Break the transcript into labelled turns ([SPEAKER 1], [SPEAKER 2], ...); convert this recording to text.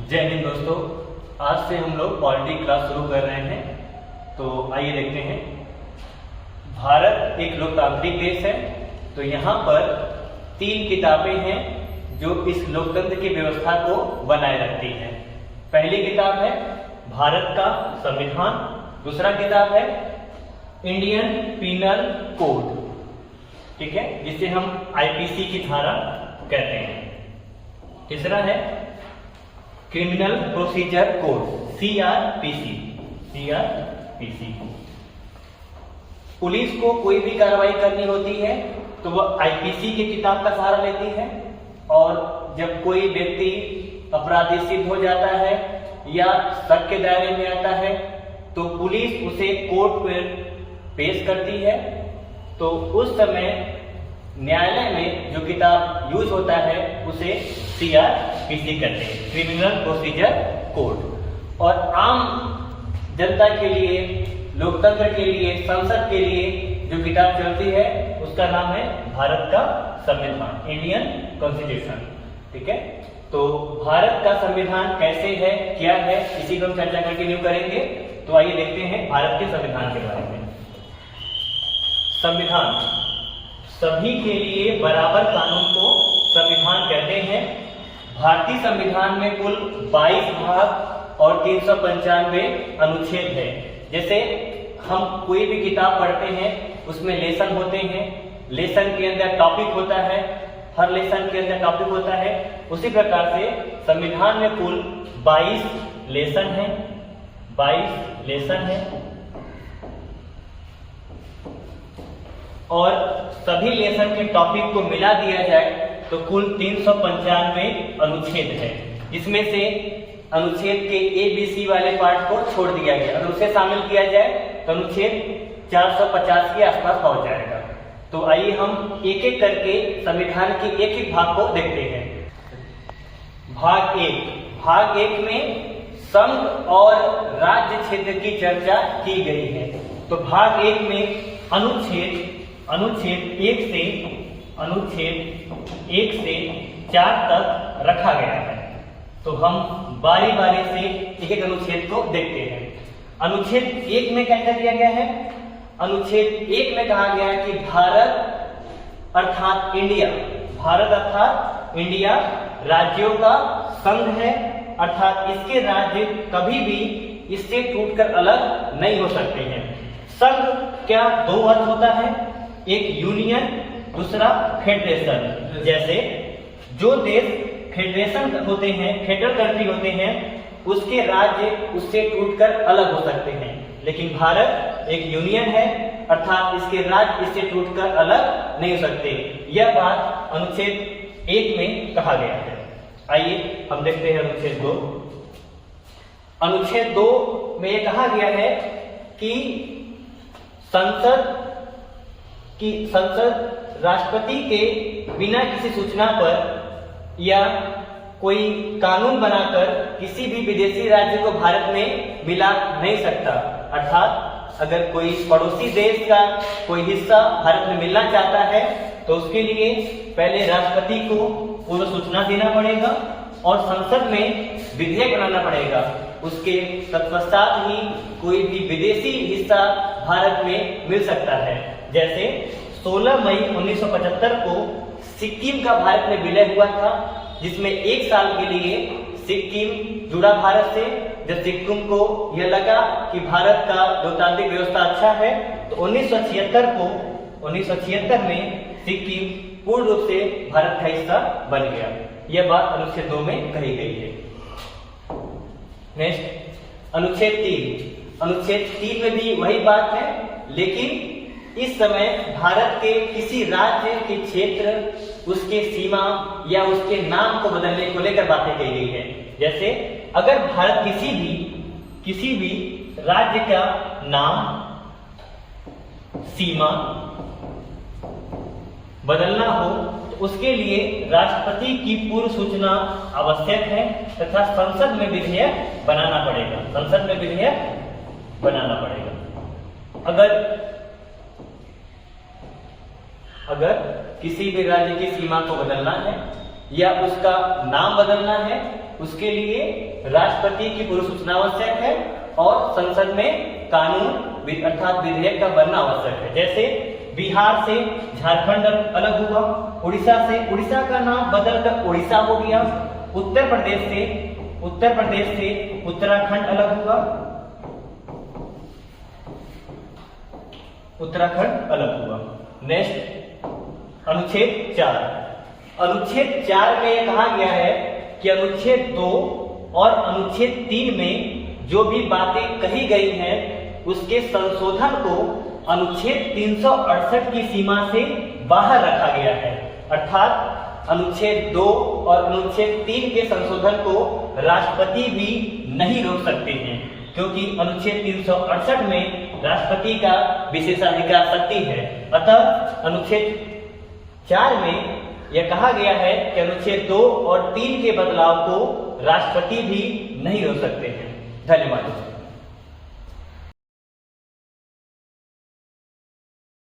[SPEAKER 1] जय हिंद दोस्तों, आज से हम लोग पॉलिटी क्लास शुरू कर रहे हैं। तो आइए देखते हैं। भारत एक लोकतांत्रिक देश है, तो यहाँ पर 3 किताबें हैं जो इस लोकतंत्र की व्यवस्था को बनाए रखती हैं। पहली किताब है भारत का संविधान, दूसरा किताब है इंडियन पीनल कोड, ठीक है, जिसे हम आईपीसी की धारा कहते हैं। तीसरा है criminal procedure code, CrPC. Police को कोई भी कार्रवाई करनी होती है तो वह आईपीसी की किताब का सहारा लेती है, और जब कोई व्यक्ति अपराधी सिद्ध हो जाता है या शक के दायरे में आता है तो पुलिस उसे कोर्ट पर पेश करती है। तो उस समय न्यायालय में जो किताब यूज होता है उसे सीआरपीसी कहते हैं, क्रिमिनल प्रोसीजर कोड। और आम जनता के लिए, लोकतंत्र के लिए, संसद के लिए जो किताब चलती है उसका नाम है भारत का संविधान, इंडियन कॉन्स्टिट्यूशन, ठीक है। तो भारत का संविधान कैसे है, क्या है, इसी को हम चर्चा कंटिन्यू करेंगे। तो आइए देखते हैं भारत के संविधान के बारे में। संविधान सभी के लिए बराबर कानून को संविधान कहते हैं। भारतीय संविधान में कुल 22 भाग और 395 अनुच्छेद है। जैसे हम कोई भी किताब पढ़ते हैं उसमें लेसन होते हैं, लेसन के अंदर टॉपिक होता है, हर लेसन के अंदर टॉपिक होता है। उसी प्रकार से संविधान में कुल 22 लेसन है, 22 लेसन है, और सभी लेसन के टॉपिक को मिला दिया जाए तो कुल 395 अनुच्छेद है। इसमें से अनुच्छेद के ABC वाले पार्ट को छोड़ दिया गया, अगर उसे शामिल किया जाए तो अनुच्छेद 450 के आसपास पहुंच जाएगा। तो आइए हम एक एक करके संविधान के एक एक भाग को देखते हैं। भाग एक में संघ और राज्य क्षेत्र की चर्चा की गई है। तो भाग 1 में अनुच्छेद 1 से 4 तक रखा गया है। तो हम बारी बारी से एक एक अनुच्छेद को देखते हैं। अनुच्छेद 1 में क्या कह दिया गया है? अनुच्छेद 1 में कहा गया है कि भारत अर्थात इंडिया राज्यों का संघ है, अर्थात इसके राज्य कभी भी इससे टूटकर अलग नहीं हो सकते हैं। संघ क्या 2 अर्थ होता है, एक यूनियन, दूसरा फेडरेशन। जैसे जो देश फेडरेशन होते हैं, फेडरल कंट्री होते हैं, उसके राज्य उससे टूटकर अलग हो सकते हैं, लेकिन भारत एक यूनियन है, अर्थात इसके राज्य इससे टूटकर अलग नहीं हो सकते। यह बात अनुच्छेद 1 में कहा गया है। आइए हम देखते हैं अनुच्छेद 2। अनुच्छेद 2 में यह कहा गया है कि संसद राष्ट्रपति के बिना किसी सूचना पर या कोई कानून बनाकर किसी भी विदेशी राज्य को भारत में मिला नहीं सकता। अर्थात अगर कोई पड़ोसी देश का कोई हिस्सा भारत में मिलना चाहता है तो उसके लिए पहले राष्ट्रपति को पूर्व सूचना देना पड़ेगा और संसद में विधेयक बनाना पड़ेगा। उसके तत्पश्चात ही कोई भी विदेशी हिस्सा भारत में मिल सकता है। जैसे 16 मई 1975 को सिक्किम का भारत में विलय हुआ था, जिसमें 1 साल के लिए सिक्किम जुड़ा भारत से। जब सिक्किम को यह लगा कि भारत का लोकतांत्रिक व्यवस्था अच्छा है तो 1976 में सिक्किम पूर्ण रूप से भारत का हिस्सा बन गया। यह बात अनुच्छेद 2 में कही गई है। नेक्स्ट अनुच्छेद 3। अनुच्छेद 3 में भी वही बात है, लेकिन इस समय भारत के किसी राज्य के क्षेत्र, उसके सीमा या उसके नाम को बदलने को लेकर बातें कही गई है। जैसे अगर भारत किसी भी राज्य का नाम, सीमा बदलना हो तो उसके लिए राष्ट्रपति की पूर्व सूचना आवश्यक है तथा संसद में विधेयक बनाना पड़ेगा। अगर किसी भी राज्य की सीमा को बदलना है या उसका नाम बदलना है उसके लिए राष्ट्रपति की पूर्व सूचना आवश्यक है और संसद में कानून अर्थात विधेयक का बनना आवश्यक है। जैसे बिहार से झारखंड अलग हुआ, उड़ीसा का नाम बदलकर उड़ीसा हो गया, उत्तर प्रदेश से उत्तराखंड अलग हुआ, उत्तराखंड अलग हुआ। नेक्स्ट अनुच्छेद 4। अनुच्छेद 4 में यह कहा गया है कि अनुच्छेद 2 और अनुच्छेद 3 में जो भी बातें कही गई हैं उसके संशोधन को अनुच्छेद 368 की सीमा से बाहर रखा गया है। अर्थात अनुच्छेद 2 और अनुच्छेद 3 के संशोधन को राष्ट्रपति भी नहीं रोक सकते हैं, क्योंकि अनुच्छेद 368 में राष्ट्रपति का विशेषाधिकार शक्ति है। अतः अनुच्छेद 4 में यह कहा गया है कि अनुच्छेद 2 और 3 के बदलाव को राष्ट्रपति भी नहीं रोक सकते हैं। धन्यवाद।